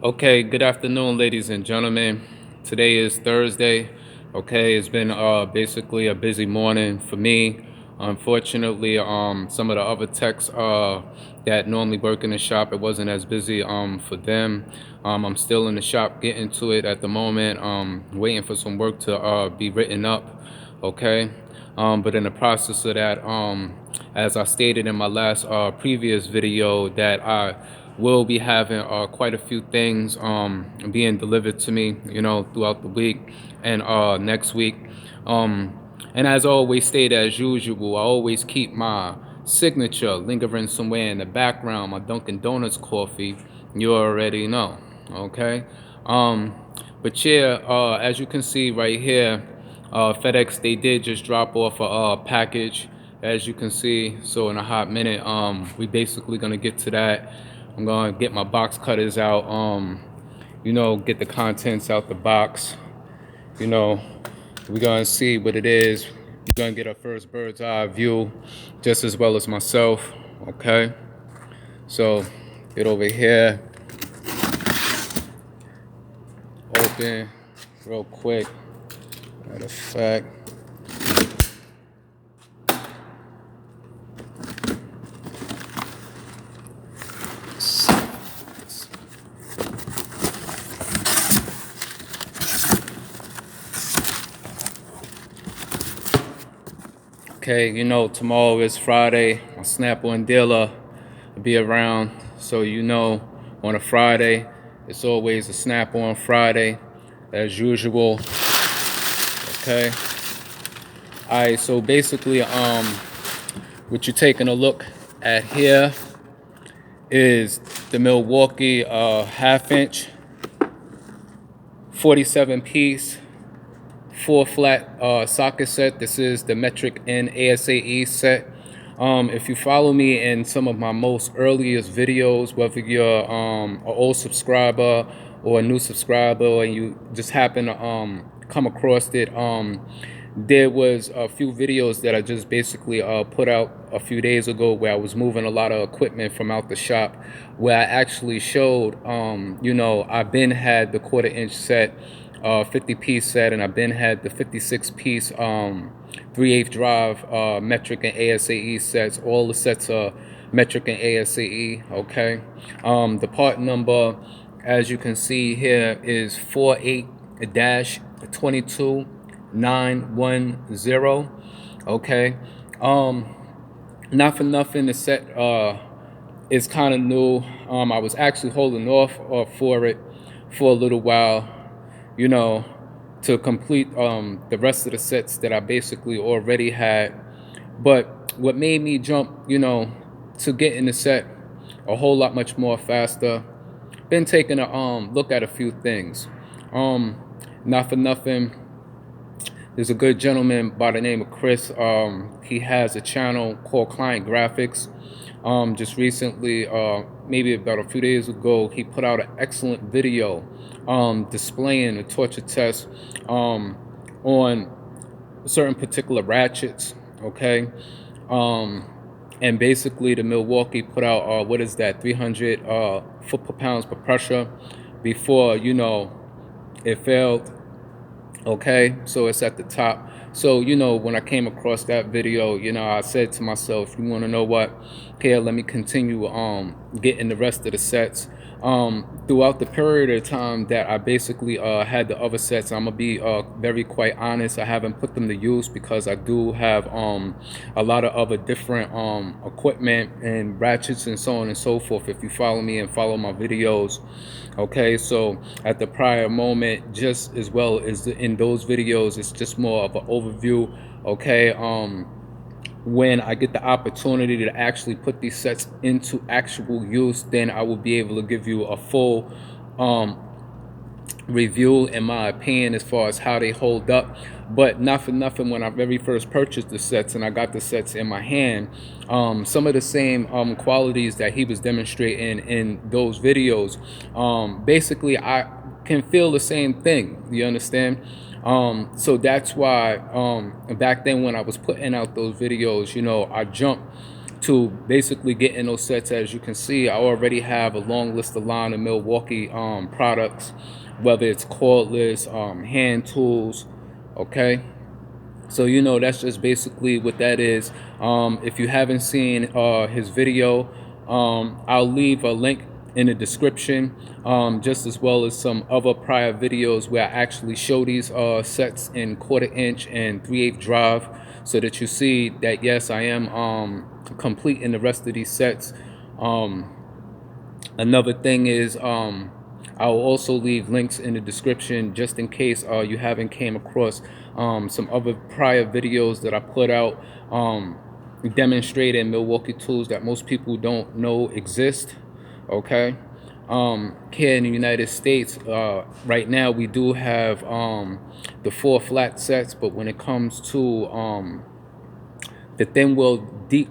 Okay, good afternoon, ladies and gentlemen. Today is Thursday. Okay, it's been basically a busy morning for me. Unfortunately, some of the other techs that normally work in the shop, it wasn't as busy for them. I'm still in the shop getting to it at the moment. Waiting for some work to be written up. Okay, but in the process of that, as I stated in my last previous video, that I will be having quite a few things being delivered to me, throughout the week and next week. And as always stated, as usual, I always keep my signature lingering somewhere in the background, my Dunkin' Donuts coffee. You already know, okay? Um, but yeah, as you can see right here, FedEx, they did just drop off a package, as you can see. So in a hot minute, we basically gonna get to that. I'm gonna get my box cutters out, get the contents out the box. We're gonna see what it is. We're gonna get a first bird's eye view, just as well as myself. Okay, so get over here, open real quick. Matter of fact, okay, tomorrow is Friday. My snap-on dealer will be around, so on a Friday, it's always a snap-on Friday, as usual. Okay. All right. So basically, what you're taking a look at here is the Milwaukee half-inch 47-piece 4-flat socket set. This is the metric in SAE set. If you follow me in some of my most earliest videos, whether you're an old subscriber or a new subscriber, and you just happen to come across it, there was a few videos that I just basically put out a few days ago where I was moving a lot of equipment from out the shop, where I actually showed, I've been had the 1/4-inch set, 50-piece set, and I've been had the 56-piece 3/8 drive metric and ASAE sets. All the sets are metric and ASAE. Okay. The part number, as you can see here, is 48-22910. Okay. Not for nothing, the set is kind of new. I was actually holding off for it for a little while, to complete the rest of the sets that I basically already had. But what made me jump, to get in the set a whole lot much more faster, been taking a look at a few things. Not for nothing, there's a good gentleman by the name of Chris. He has a channel called Client Graphics. Just recently, maybe about a few days ago, he put out an excellent video displaying a torture test on certain particular ratchets. Okay. And basically the Milwaukee put out what is that, 300 foot-pounds per pressure before it failed. Okay, so it's at the top. So when I came across that video, I said to myself, you want to know what, here, let me continue getting the rest of the sets. Throughout the period of time that I basically had the other sets, I'm gonna be very quite honest, I haven't put them to use because I do have a lot of other different equipment and ratchets and so on and so forth, if you follow me and follow my videos. Okay, so at the prior moment, just as well as in those videos, it's just more of an overview. Okay, when I get the opportunity to actually put these sets into actual use, then I will be able to give you a full review, in my opinion, as far as how they hold up. But not for nothing, when I very first purchased the sets and I got the sets in my hand, some of the same qualities that he was demonstrating in those videos, basically I can feel the same thing, you understand? So that's why back then when I was putting out those videos, I jumped to basically get in those sets. As you can see, I already have a long list of line of Milwaukee products, whether it's cordless, hand tools, okay? So that's just basically what that is. If you haven't seen his video, I'll leave a link in the description, just as well as some other prior videos where I actually show these sets in 1/4 inch and 3/8 drive, so that you see that yes, I am completing the rest of these sets. Another thing is, I'll also leave links in the description just in case you haven't came across some other prior videos that I put out demonstrating Milwaukee tools that most people don't know exist. Okay. Here in the United States, right now we do have the 4 flat sets, but when it comes to the thin wheel deep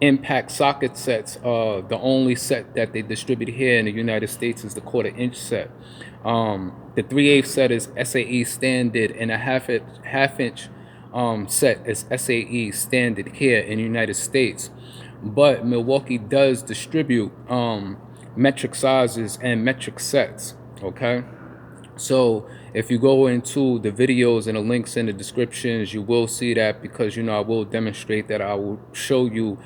impact socket sets, the only set that they distribute here in the United States is the 1/4 inch set. The 3/8 set is SAE standard, and a half inch set is SAE standard here in the United States. But Milwaukee does distribute metric sizes and metric sets. Okay. So if you go into the videos and the links in the descriptions, you will see that, because I will demonstrate that. I will show you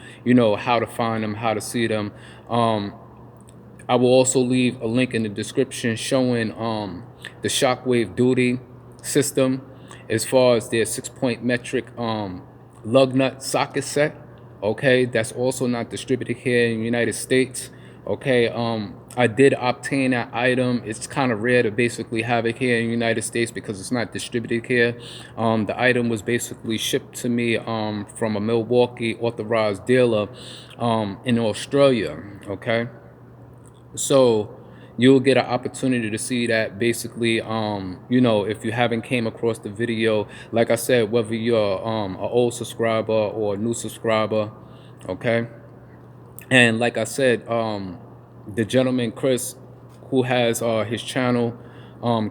how to find them, how to see them. I will also leave a link in the description showing the shockwave duty system, as far as their 6-point metric lug nut socket set. Okay, that's also not distributed here in the United States. Okay, I did obtain that item. It's kind of rare to basically have it here in the United States because it's not distributed here. The item was basically shipped to me from a Milwaukee authorized dealer in Australia. Okay, so you'll get an opportunity to see that basically, if you haven't came across the video. Like I said, whether you're an old subscriber or a new subscriber, okay? And like I said, the gentleman Chris, who has his channel,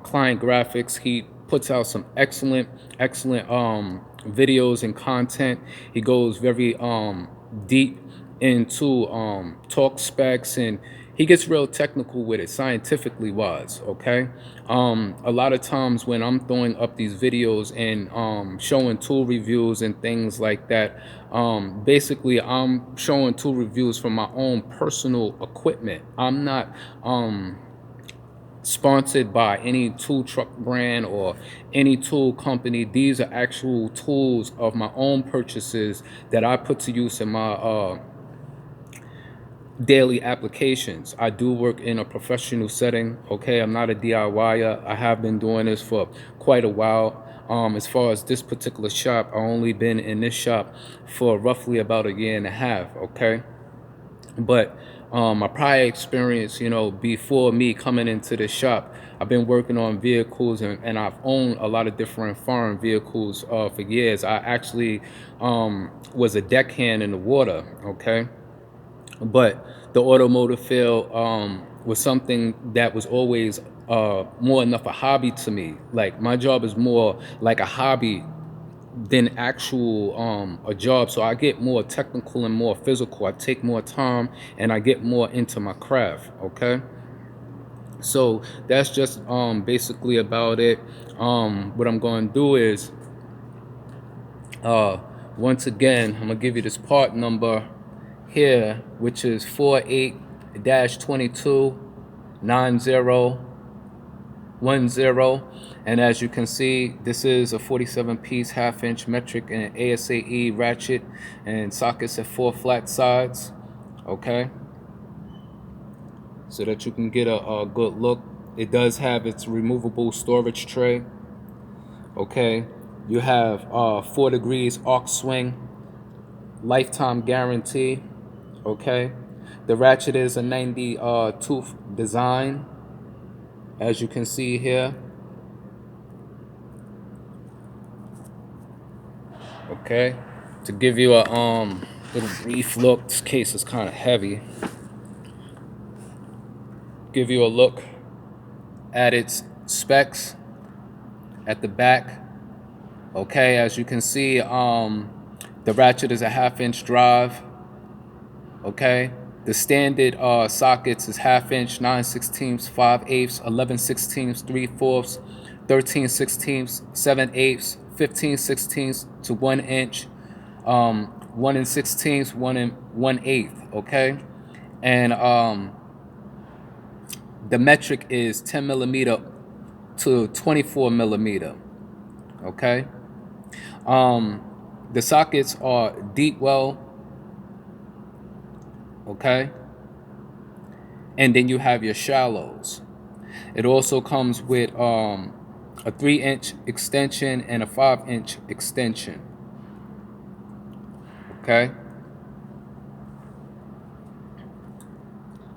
Client Graphics, he puts out some excellent videos and content. He goes very deep into talk specs, and he gets real technical with it, scientifically wise. Okay, a lot of times when I'm throwing up these videos and showing tool reviews and things like that, basically I'm showing tool reviews from my own personal equipment. I'm not sponsored by any tool truck brand or any tool company. These are actual tools of my own purchases that I put to use in my daily applications. I do work in a professional setting. Okay, I'm not a DIYer. I have been doing this for quite a while. As far as this particular shop, I only been in this shop for roughly about 1.5 years. Okay, but my prior experience, before me coming into the shop, I've been working on vehicles, and I've owned a lot of different foreign vehicles for years. I actually was a deckhand in the water. Okay, but the automotive field was something that was always more enough a hobby to me. Like, my job is more like a hobby than actual a job. So I get more technical and more physical. I take more time and I get more into my craft. Okay, so that's just basically about it. What I'm going to do is once again, I'm gonna give you this part number here, which is 48-229010. And as you can see, this is a 47-piece half-inch metric and ASAE ratchet, and sockets at 4 flat sides. Okay, so that you can get a good look. It does have its removable storage tray. Okay, you have 4 degrees arc swing, lifetime guarantee. Okay, the ratchet is a 90 tooth design, as you can see here. Okay, to give you a little brief look, this case is kind of heavy. Give you a look at its specs at the back. Okay, as you can see, the ratchet is a half-inch drive. Okay, the standard sockets is 1/2 inch, 9/16, 5/8, 11/16, 3/4, 13/16, 7/8, 15/16 to 1 inch, 1 16, 1 1/8. Okay, and the metric is 10 millimeter to 24 millimeter. Okay, the sockets are deep well. Okay, and then you have your shallows. It also comes with a 3-inch extension and a 5-inch extension. Okay,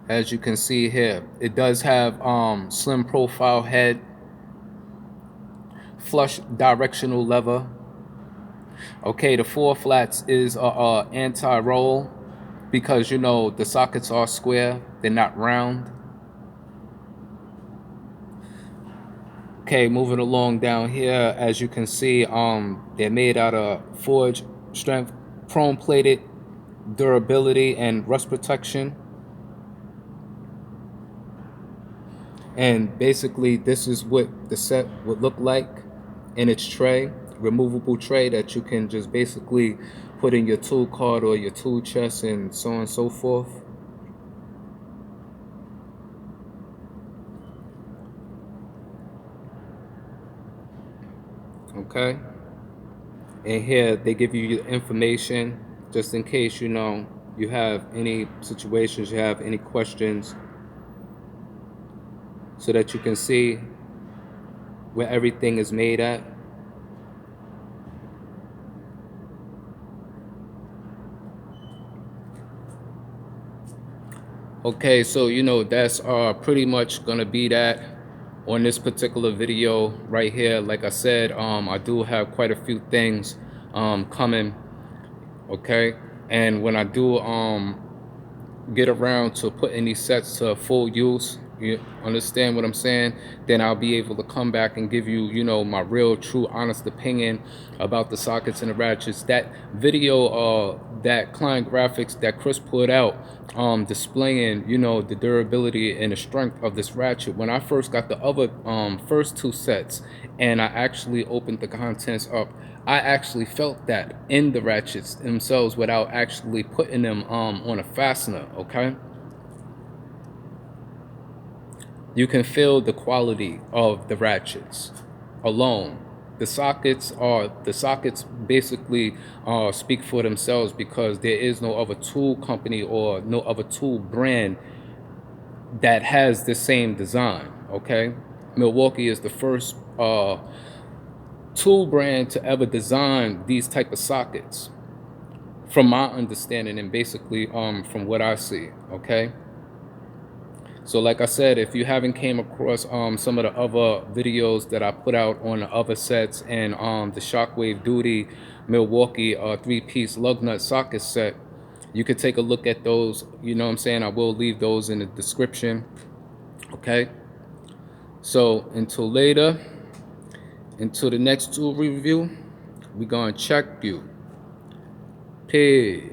as you can see here, it does have slim profile head, flush directional lever. Okay, the 4 flats is anti-roll because you know the sockets are square, they're not round. Okay, moving along down here, as you can see, they're made out of forged strength, chrome plated durability and rust protection. And basically this is what the set would look like in its tray, removable tray that you can just basically put in your tool cart or your tool chest and so on and so forth. Okay, and here they give you your information just in case you know you have any situations, you have any questions, so that you can see where everything is made at. Okay, so you know that's pretty much gonna be that on this particular video right here. Like I said, I do have quite a few things coming. Okay, and when I do get around to putting these sets to full use, you understand what I'm saying, then I'll be able to come back and give you, you know, my real true honest opinion about the sockets and the ratchets. That video that Client Graphics that Chris put out displaying, you know, the durability and the strength of this ratchet, when I first got the other first 2 sets and I actually opened the contents up, I actually felt that in the ratchets themselves without actually putting them on a fastener. Okay, you can feel the quality of the ratchets alone. The sockets basically speak for themselves because there is no other tool company or no other tool brand that has the same design. Okay, Milwaukee is the first tool brand to ever design these type of sockets, from my understanding and basically from what I see. Okay, so like I said, if you haven't came across some of the other videos that I put out on the other sets and the Shockwave Duty Milwaukee 3-piece lug nut socket set, you could take a look at those. You know what I'm saying, I will leave those in the description. Okay, so until later, until the next tool review, we're gonna check you. Peace.